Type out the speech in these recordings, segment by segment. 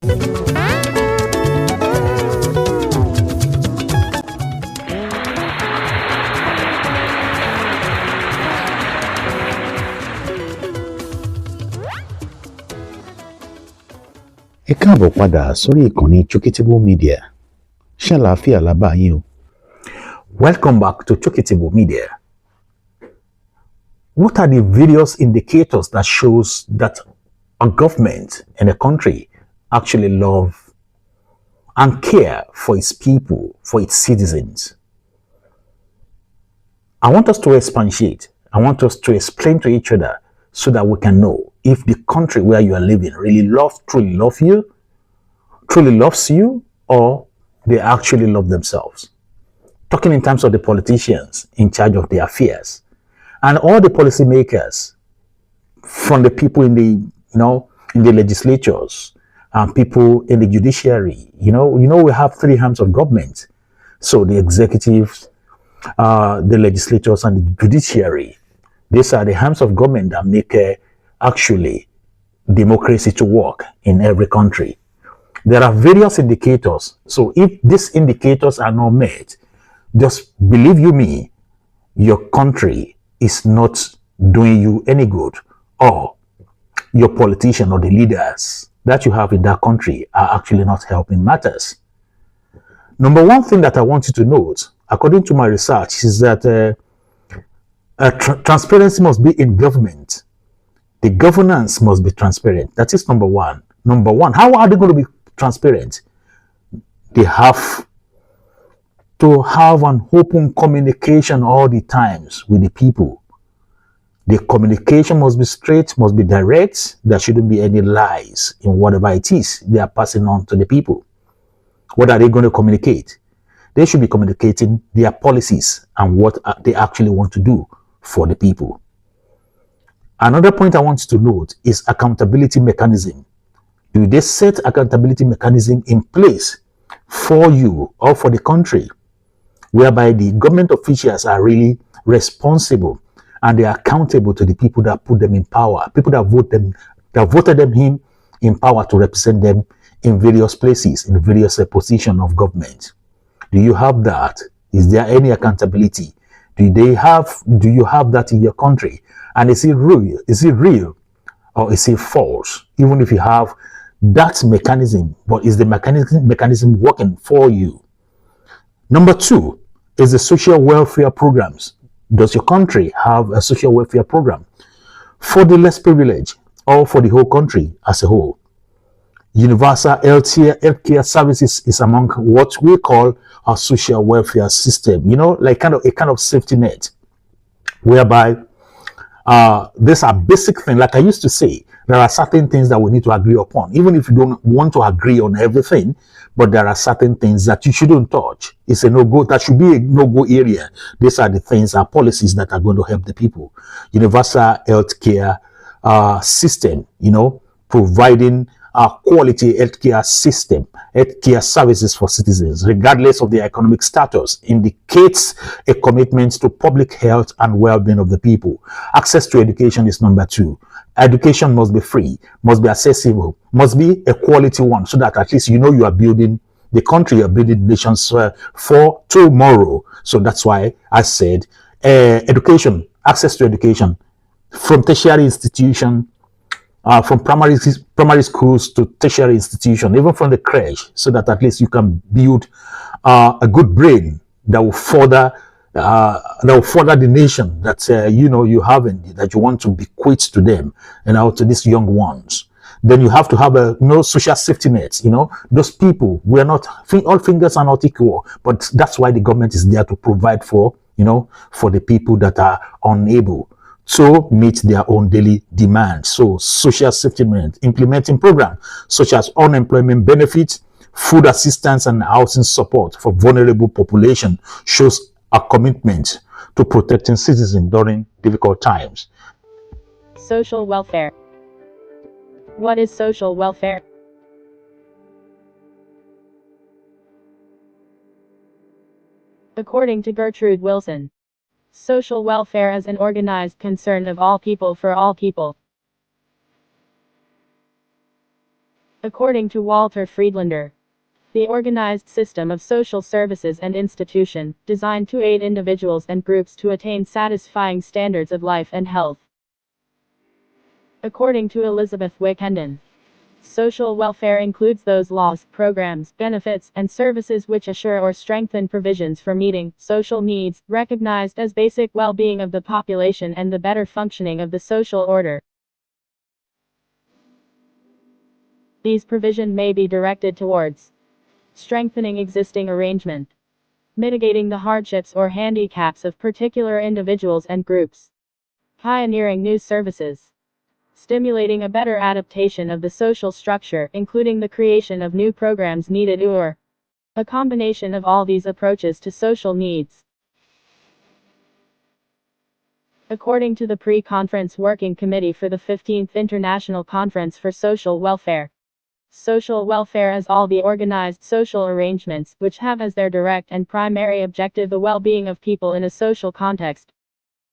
Ẹ káàbọ̀ padà sórí ìkànnì Chokitable Media. Ṣé àlàáfíà la bá yín o? Welcome back to Chokitable Media. What are the various indicators that shows that a government and a country actually love and care for its people, for its citizens? I want us to expatiate. I want us to explain to each other so that we can know if the country where you are living really truly loves you, or they actually love themselves. Talking in terms of the politicians in charge of the affairs and all the policymakers, from the people in the in the legislatures and people in the judiciary. We have three arms of government. So the executive, the legislators, and the judiciary. These are the arms of government that make actually democracy to work in every country. There are various indicators. So if these indicators are not met, just believe you me, your country is not doing you any good, or your politician or the leaders that you have in that country are actually not helping matters. Number one thing that I want you to note, according to my research, is that transparency must be in government. The governance must be transparent. That is number one. Number one, how are they going to be transparent? They have to have an open communication all the times with the people. The communication must be straight, must be direct. There shouldn't be any lies in whatever it is they are passing on to the people. What are they going to communicate? They should be communicating their policies and what they actually want to do for the people. Another point I want you to note is accountability mechanism. Do they set accountability mechanism in place for you or for the country, whereby the government officials are really responsible and they are accountable to the people that put them in power, people that voted them in power to represent them in various places, in various positions of government? Do you have that? Is there any accountability? Do you have that in your country? And is it real? Is it real or is it false? Even if you have that mechanism, but is the mechanism working for you? Number two is the social welfare programs. Does your country have a social welfare program for the less privileged or for the whole country as a whole? Universal healthcare services is among what we call a social welfare system, like a kind of safety net, whereby these are basic things. Like I used to say, there are certain things that we need to agree upon, even if you don't want to agree on everything, but there are certain things that you shouldn't touch. It's a no-go. That should be a no-go area. These are the things, are policies that are going to help the people. Universal healthcare system, providing a quality healthcare system, healthcare services for citizens, regardless of their economic status, indicates a commitment to public health and well-being of the people. Access to education is number two. Education must be free, must be accessible, must be a quality one, so that at least you are building the country, you're building nations for tomorrow. So that's why I said education, access to education, from tertiary institution, from primary schools to tertiary institution, even from the crèche, so that at least you can build a good brain that will further the nation that you haven't, that you want to bequeath to them and to these young ones. Then you have to have social safety nets. Those people, we are not, all fingers are not equal, but that's why the government is there to provide for the people that are unable to meet their own daily demands. So social safety net, implementing programs such as unemployment benefits, food assistance, and housing support for vulnerable population shows a commitment to protecting citizens during difficult times. Social welfare. What is social welfare? According to Gertrude Wilson, social welfare is an organized concern of all people for all people. According to Walter Friedlander, the organized system of social services and institution, designed to aid individuals and groups to attain satisfying standards of life and health. According to Elizabeth Wickenden, social welfare includes those laws, programs, benefits, and services which assure or strengthen provisions for meeting social needs, recognized as basic well-being of the population and the better functioning of the social order. These provisions may be directed towards strengthening existing arrangement, mitigating the hardships or handicaps of particular individuals and groups, pioneering new services, stimulating a better adaptation of the social structure, including the creation of new programs needed, or a combination of all these approaches to social needs. According to the Pre-Conference Working Committee for the 15th International Conference for Social Welfare, social welfare is all the organized social arrangements which have as their direct and primary objective the well-being of people in a social context.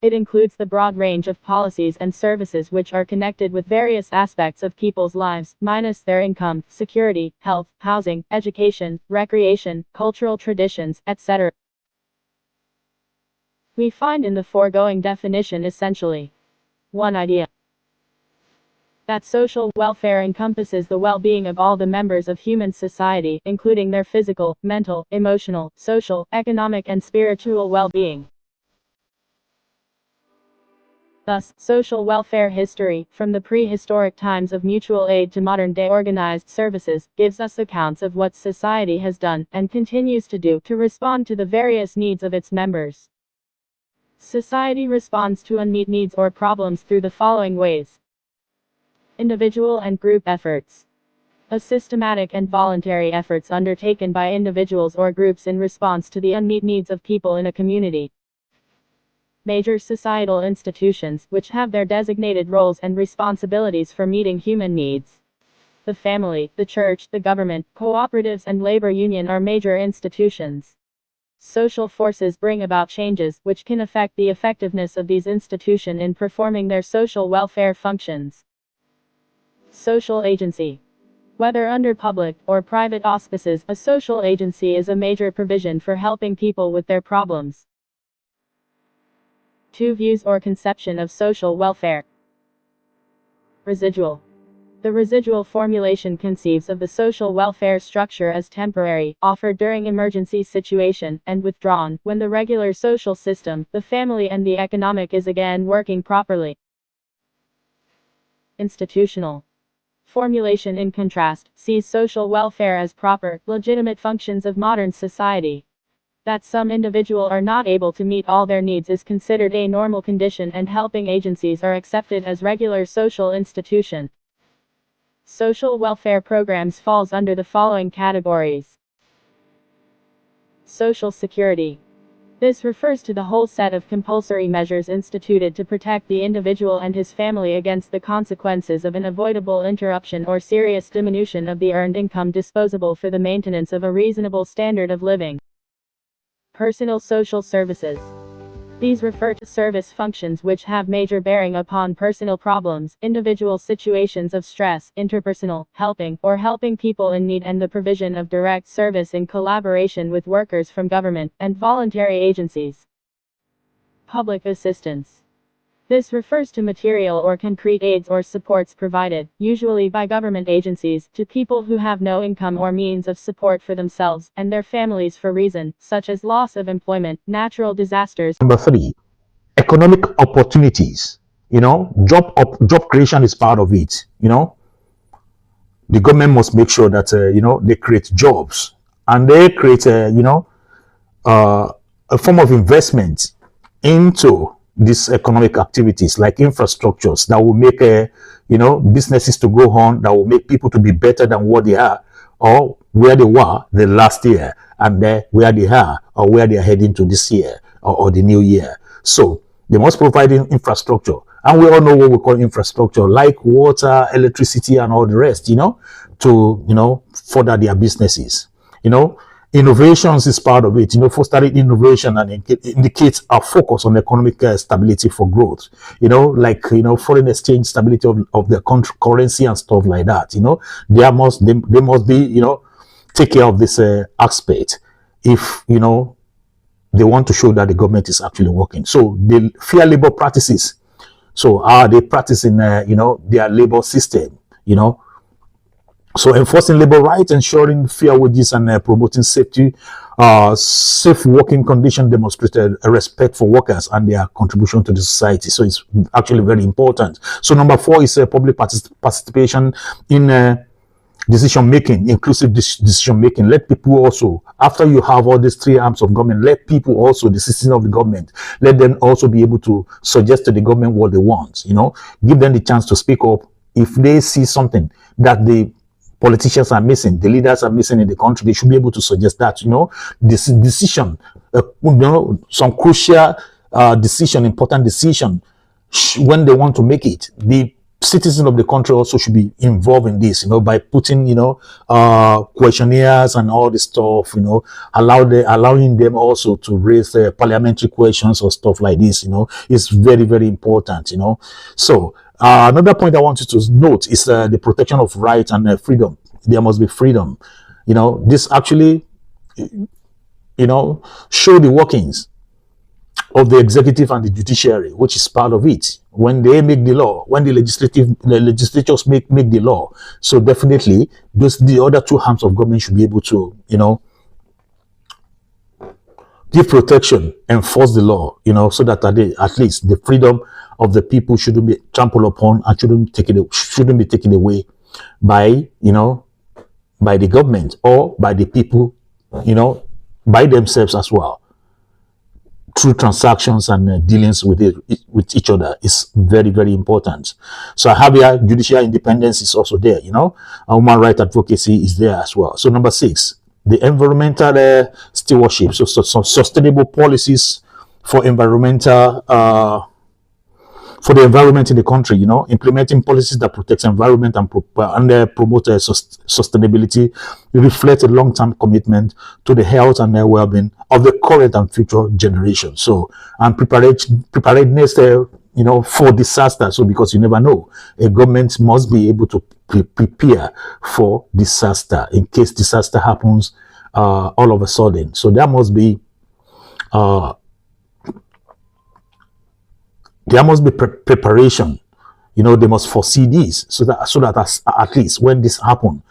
It includes the broad range of policies and services which are connected with various aspects of people's lives, minus their income, security, health, housing, education, recreation, cultural traditions, etc. We find in the foregoing definition essentially one idea: that social welfare encompasses the well-being of all the members of human society, including their physical, mental, emotional, social, economic, and spiritual well-being. Thus, social welfare history, from the prehistoric times of mutual aid to modern-day organized services, gives us accounts of what society has done, and continues to do, to respond to the various needs of its members. Society responds to unmet needs or problems through the following ways: individual and group efforts. A systematic and voluntary efforts undertaken by individuals or groups in response to the unmet needs of people in a community. Major societal institutions, which have their designated roles and responsibilities for meeting human needs. The family, the church, the government, cooperatives, and labor union are major institutions. Social forces bring about changes which can affect the effectiveness of these institutions in performing their social welfare functions. Social agency. Whether under public or private auspices, a social agency is a major provision for helping people with their problems. Two views or conception of social welfare. Residual. The residual formulation conceives of the social welfare structure as temporary, offered during emergency situation, and withdrawn when the regular social system, the family and the economic is again working properly. Institutional. Formulation in contrast, sees social welfare as proper, legitimate functions of modern society. That some individual are not able to meet all their needs is considered a normal condition, and helping agencies are accepted as regular social institution. Social welfare programs falls under the following categories. Social security. This refers to the whole set of compulsory measures instituted to protect the individual and his family against the consequences of an avoidable interruption or serious diminution of the earned income disposable for the maintenance of a reasonable standard of living. Personal social services. These refer to service functions which have major bearing upon personal problems, individual situations of stress, interpersonal, helping people in need, and the provision of direct service in collaboration with workers from government and voluntary agencies. Public assistance. This refers to material or concrete aids or supports provided, usually by government agencies, to people who have no income or means of support for themselves and their families for reasons such as loss of employment, natural disasters. Number three, economic opportunities. Job creation is part of it. The government must make sure that they create jobs, and they create a form of investment into these economic activities, like infrastructures that will make businesses to go on, that will make people to be better than what they are or where they were the last year, and where they are or where they are heading to this year or the new year. So they must provide infrastructure, and we all know what we call infrastructure, like water, electricity, and all the rest, to further their businesses. Innovations is part of it. Fostering innovation and indicates our focus on economic stability for growth. Like foreign exchange stability of the country currency and stuff like that. They must be take care of this aspect if they want to show that the government is actually working. So the fair labor practices. So are they practicing their labor system? So enforcing labor rights, ensuring fair wages, and promoting safe working conditions demonstrated a respect for workers and their contribution to the society. So it's actually very important. So number 4 is public participation in decision making, inclusive decision making. Let people also, after you have all these 3 arms of government, let people also, the citizens of the government, let them also be able to suggest to the government what they want. Give them the chance to speak up if they see something that the politicians are missing, the leaders are missing in the country. They should be able to suggest that, this decision, some crucial decision, important decision, when they want to make it, the citizens of the country also should be involved in this, by putting, questionnaires and all this stuff, allowing them also to raise parliamentary questions or stuff like this, is very, very important, So another point I want you to note is the protection of rights and freedom. There must be freedom. This actually, show the workings of the executive and the judiciary, which is part of it. When they make the law, when the legislatures make the law, so definitely the other 2 arms of government should be able to, give protection, enforce the law, so that at least the freedom of the people shouldn't be trampled upon and shouldn't be taken away by by the government or by the people, by themselves as well, through transactions and dealings with each other is very, very important. So I have here judicial independence is also there, and human rights advocacy is there as well. So number 6, the environmental stewardship. So sustainable policies for environmental for the environment in the country, implementing policies that protect environment and promote sustainability, reflect a long-term commitment to the health and well-being of the current and future generations. So, and preparedness, for disaster. So, because you never know, a government must be able to prepare for disaster in case disaster happens all of a sudden. So, there must be preparation. They must foresee this so that at least when this happens,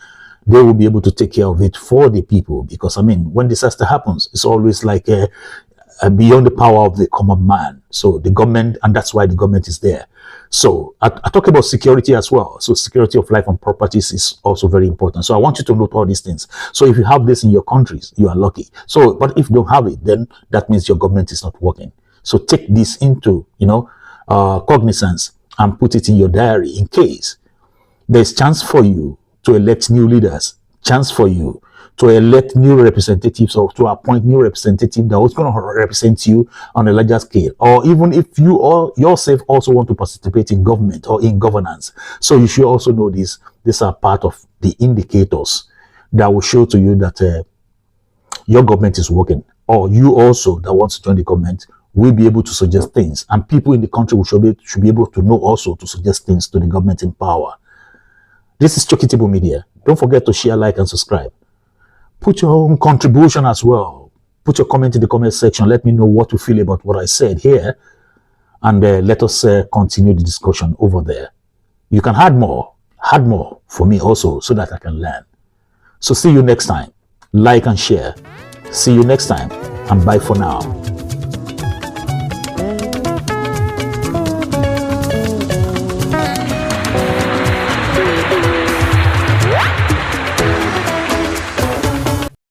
they will be able to take care of it for the people. Because when disaster happens, it's always like beyond the power of the common man. So the government, and that's why the government is there. So I talk about security as well. So security of life and properties is also very important. So I want you to note all these things. So if you have this in your countries, you are lucky. So, but if you don't have it, then that means your government is not working. So take this into, cognizance and put it in your diary in case there's chance for you to elect new leaders, chance for you to elect new representatives or to appoint new representative that was going to represent you on a larger scale, or even if you or yourself also want to participate in government or in governance. So you should also know this. These are part of the indicators that will show to you that your government is working, or you also that wants to join the government will be able to suggest things, and people in the country should be able to know also to suggest things to the government in power. This is Chokitable Media. Don't forget to share, like, and subscribe. Put your own contribution as well. Put your comment in the comment section. Let me know what you feel about what I said here, and let us continue the discussion over there. You can add more for me also, so that I can learn. So see you next time. Like and share. See you next time, and bye for now.